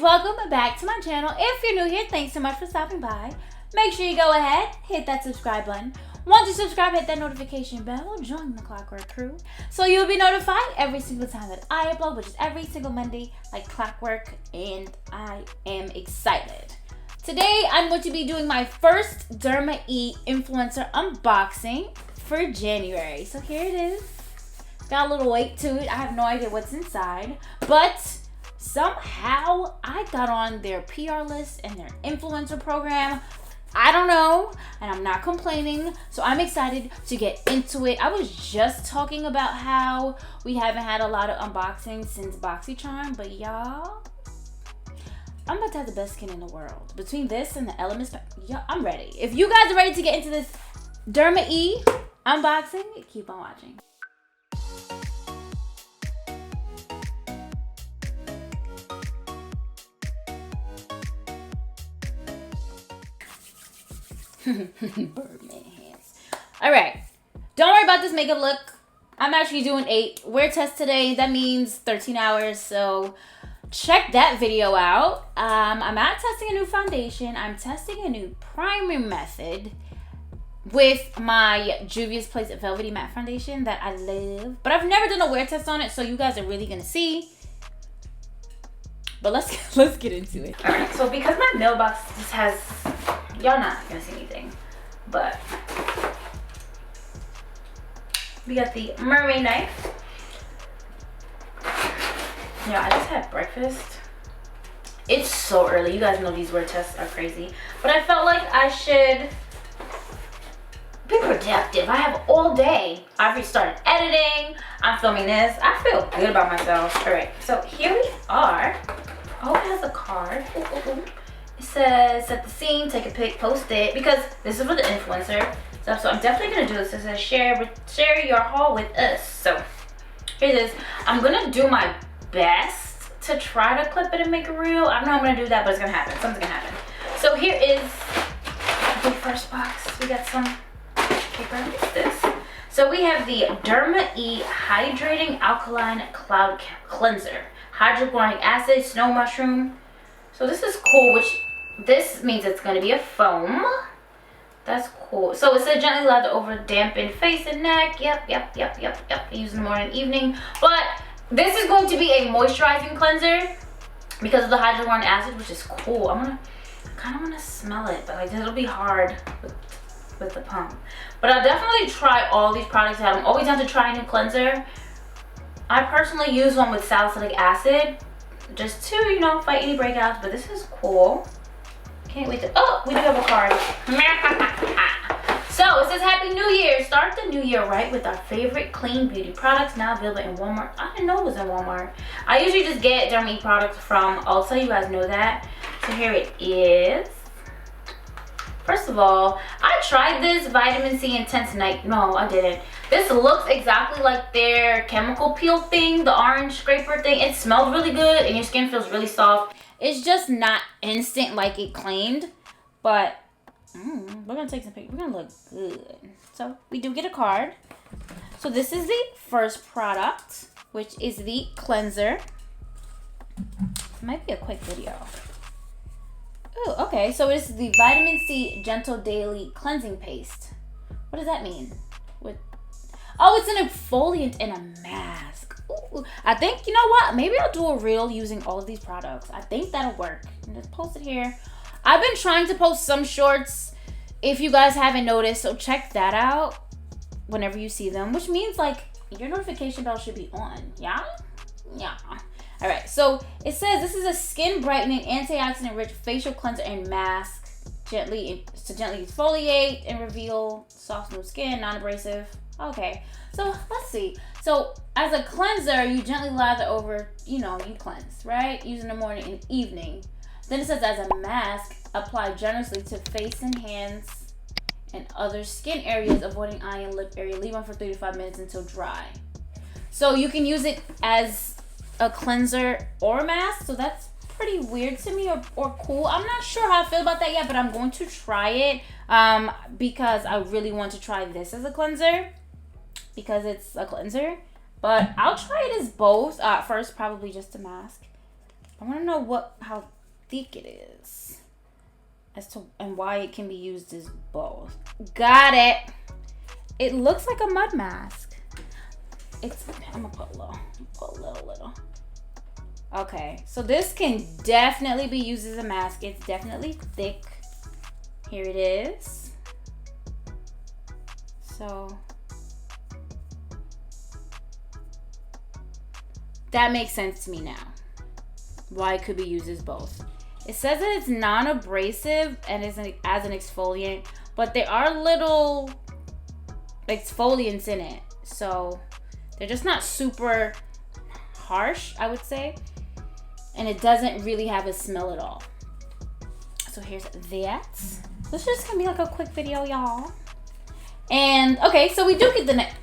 welcome back to my channel. If you're new here, thanks so much for stopping by. Make sure you go ahead, hit that subscribe button. Once you subscribe, hit that notification bell, join the Clockwork crew, so you'll be notified every single time that I upload, which is every single Monday, like clockwork, and I am excited. Today, I'm going to be doing my first Derma influencer unboxing for January. So here it is. Got a little weight to it. I have no idea what's inside, but somehow I got on their PR list and their influencer program. I don't know, and I'm not complaining, so I'm excited to get into it. I was just talking about how we haven't had a lot of unboxings since Boxycharm, but y'all, I'm about to have the best skin in the world. Between this and the Elements, y'all, I'm ready. If you guys are ready to get into this Derma unboxing, keep on watching. Birdman hands. Alright, don't worry about this makeup look. I'm actually doing 8 wear test today. That means 13 hours, so check that video out. I'm not testing a new foundation. I'm testing a new primer method with my Juvia's Place Velvety Matte Foundation that I love, but I've never done a wear test on it, so you guys are really gonna see. But let's get into it. All right, so because my mailbox just has, y'all not gonna see anything, but we got the mermaid knife. Yeah, I just had breakfast. It's so early. You guys know these wear tests are crazy, but I felt like I should be productive. I have all day. I've restarted editing. I'm filming this. I feel good about myself. All right, so here we are. Oh, it has a card. Ooh. It says, set the scene, take a pic, post it, because this is for the influencer stuff. So I'm definitely gonna do this. It says share your haul with us. So here it is. I'm gonna do my best to try to clip it and make a reel. I don't know I'm gonna do that, but it's gonna happen. Something's gonna happen. So here is the first box. We got some paper. What's this? So we have the Derma Hydrating Alkaline Cloud Cleanser. Hydrochloric acid, snow mushroom. So this is cool, which this means it's going to be a foam. That's cool. So it said gently lather over dampened face and neck. Yep. Use in the morning and evening. But this is going to be a moisturizing cleanser because of the hydrochloric acid, which is cool. I kind of want to smell it, but like it'll be hard with the pump. But I'll definitely try all these products out. I'm always down to try a new cleanser. I personally use one with salicylic acid just to, you know, fight any breakouts, but this is cool. Can't wait to, oh, we do have a card. So it says Happy New Year. Start the new year right with our favorite clean beauty products now available in Walmart. I didn't know it was in Walmart. I usually just get Derma products from Ulta. You guys know that. So here it is. First of all, I tried this Vitamin C Intense Night. No, I didn't. This looks exactly like their chemical peel thing, the orange scraper thing. It smells really good and your skin feels really soft. It's just not instant like it claimed, but we're gonna take some pictures. We're gonna look good. So we do get a card. So this is the first product, which is the cleanser. It might be a quick video. Oh, okay. So it's the Vitamin C Gentle Daily Cleansing Paste. What does that mean? Oh, it's an exfoliant and a mask. Ooh, I think, you know what? Maybe I'll do a reel using all of these products. I think that'll work. And just post it here. I've been trying to post some shorts if you guys haven't noticed. So check that out whenever you see them. Which means like your notification bell should be on. Yeah? Yeah. Alright, so it says this is a skin brightening, antioxidant rich facial cleanser and mask. Gently exfoliate and reveal soft, smooth skin, non-abrasive. Okay, so let's see. So as a cleanser, you gently lather over, you know, you cleanse, right? Use in the morning and evening. Then it says as a mask, apply generously to face and hands and other skin areas, avoiding eye and lip area. Leave on for 3 to 5 minutes until dry. So you can use it as a cleanser or a mask. So that's pretty weird to me or cool. I'm not sure how I feel about that yet, but I'm going to try it because I really want to try this as a cleanser because it's a cleanser. But I'll try it as both. First, probably just a mask. I want to know how thick it is. And why it can be used as both. Got it. It looks like a mud mask. I'm gonna put a little. Okay, so this can definitely be used as a mask. It's definitely thick. Here it is. So that makes sense to me now. Why it could be used as both. It says that it's non-abrasive and is as an exfoliant, but there are little exfoliants in it. So they're just not super harsh, I would say. And it doesn't really have a smell at all. So here's that. This is just gonna be like a quick video, y'all. And okay, so we do get the next.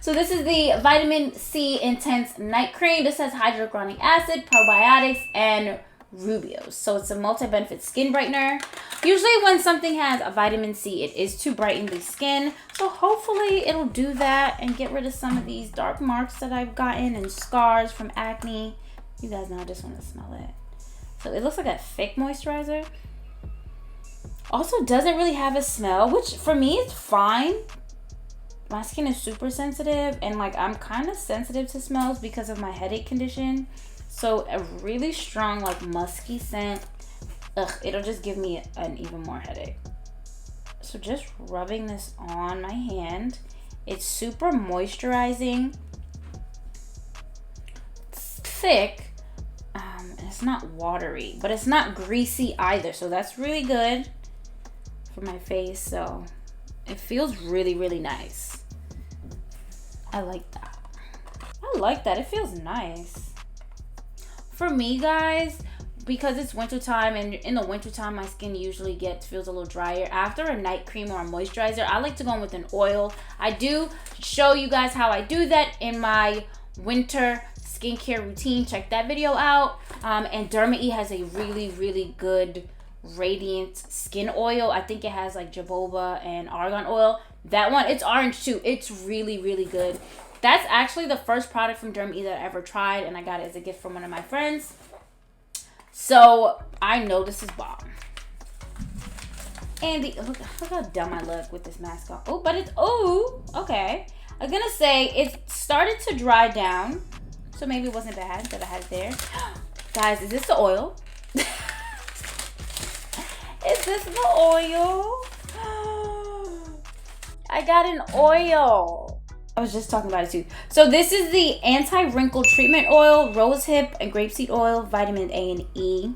So this is the Vitamin C Intense Night Cream. This has hyaluronic acid, probiotics, and rubios. So it's a multi-benefit skin brightener. Usually when something has a vitamin C, it is to brighten the skin. So hopefully it'll do that and get rid of some of these dark marks that I've gotten and scars from acne. You guys know I just want to smell it. So it looks like a thick moisturizer. Also doesn't really have a smell, which for me is fine. My skin is super sensitive, and like I'm kind of sensitive to smells because of my headache condition. So a really strong like musky scent, it'll just give me an even more headache. So just rubbing this on my hand. It's super moisturizing. It's thick, and it's not watery, but it's not greasy either. So that's really good for my face. So it feels really, really nice. I like that. I like that. It feels nice. For me, guys, because it's wintertime, and in the wintertime, my skin usually feels a little drier. After a night cream or a moisturizer, I like to go in with an oil. I do show you guys how I do that in my winter skincare routine. Check that video out. And ARiiE has a really, really good radiant skin oil. I think it has like jojoba and argan oil. That one, it's orange too. It's really, really good. That's actually the first product from ARiiE that I ever tried, and I got it as a gift from one of my friends. So I know this is bomb. And look how dumb I look with this mask on. Oh, but it's okay. I'm gonna say it started to dry down, so maybe it wasn't bad that I had it there. Guys, is this the oil? Is this the oil? I got an oil. I was just talking about it too. So this is the anti-wrinkle treatment oil, rosehip and grapeseed oil, vitamin A and E.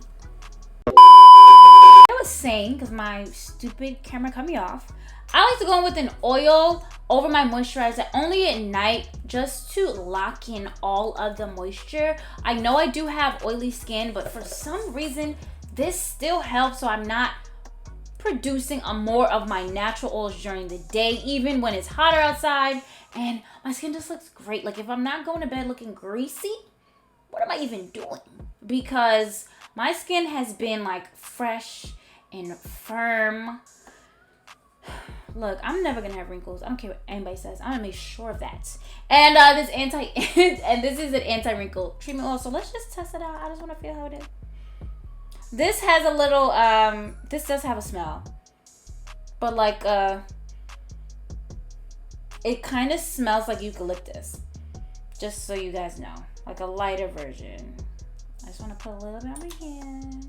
I was saying, because my stupid camera cut me off, I like to go in with an oil over my moisturizer only at night, just to lock in all of the moisture. I know I do have oily skin, but for some reason this still helps, so I'm not producing more of my natural oils during the day, even when it's hotter outside. And my skin just looks great. Like if I'm not going to bed looking greasy, what am I even doing? Because my skin has been like fresh and firm. Look, I'm never gonna have wrinkles. I don't care what anybody says. I'm gonna make sure of that. And this is an anti-wrinkle treatment oil. So let's just test it out. I just want to feel how it is. This has a little, this does have a smell, but like, it kind of smells like eucalyptus, just so you guys know, like a lighter version. I just want to put a little bit on my hand.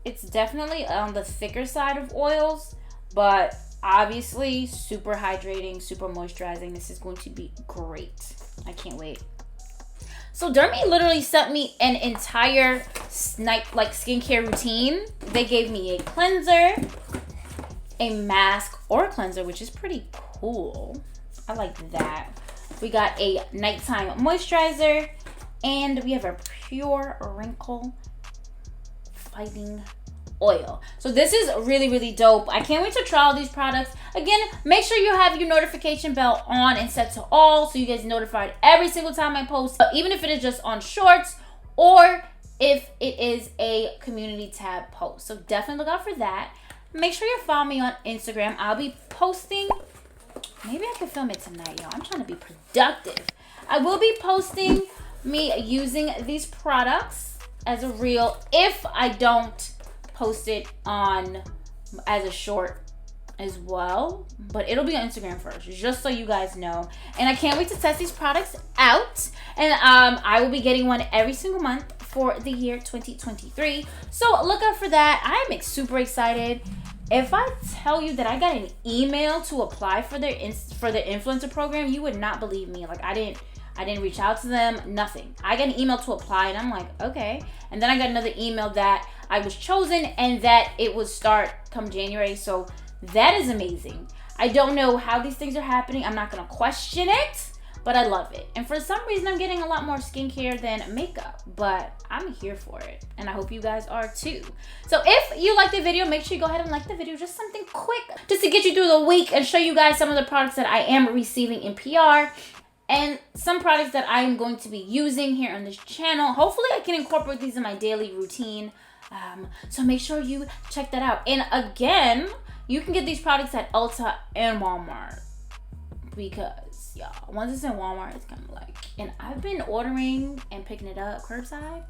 It's definitely on the thicker side of oils, but obviously super hydrating, super moisturizing. This is going to be great. I can't wait. So ARiiE literally sent me an entire skincare routine. They gave me a cleanser, a mask, or a cleanser, which is pretty cool. I like that. We got a nighttime moisturizer, and we have a pure wrinkle fighting oil. So this is really, really dope. I can't wait to try all these products. Again, make sure you have your notification bell on and set to all so you guys notified every single time I post, even if it is just on shorts or if it is a community tab post. So definitely look out for that. Make sure you follow me on Instagram. I'll be posting. Maybe I can film it tonight, y'all. I'm trying to be productive. I will be posting me using these products as a reel if I don't post it on as a short as well, but it'll be on Instagram first, just so you guys know. And I can't wait to test these products out, and I will be getting one every single month for the year 2023, so look out for that. I'm super excited. If I tell you that I got an email to apply for their influencer program, you would not believe me. Like, I didn't reach out to them, nothing. I got an email to apply, and I'm like, okay. And then I got another email that I was chosen and that it would start come January. So that is amazing. I don't know how these things are happening. I'm not gonna question it, but I love it. And for some reason, I'm getting a lot more skincare than makeup, but I'm here for it. And I hope you guys are too. So if you like the video, make sure you go ahead and like the video. Just something quick, just to get you through the week and show you guys some of the products that I am receiving in PR. And some products that I am going to be using here on this channel. Hopefully I can incorporate these in my daily routine. So make sure you check that out. And again, you can get these products at Ulta and Walmart. Because, y'all, once it's in Walmart, it's kind of like... And I've been ordering and picking it up curbside.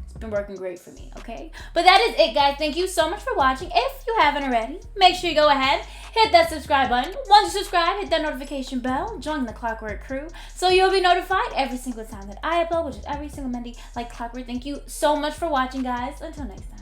It's been working great for me, okay? But that is it, guys. Thank you so much for watching. If you haven't already, make sure you go ahead, hit that subscribe button. Once you subscribe, hit that notification bell. Join the Clockwork crew so you'll be notified every single time that I upload, which is every single Monday, like clockwork. Thank you so much for watching, guys. Until next time.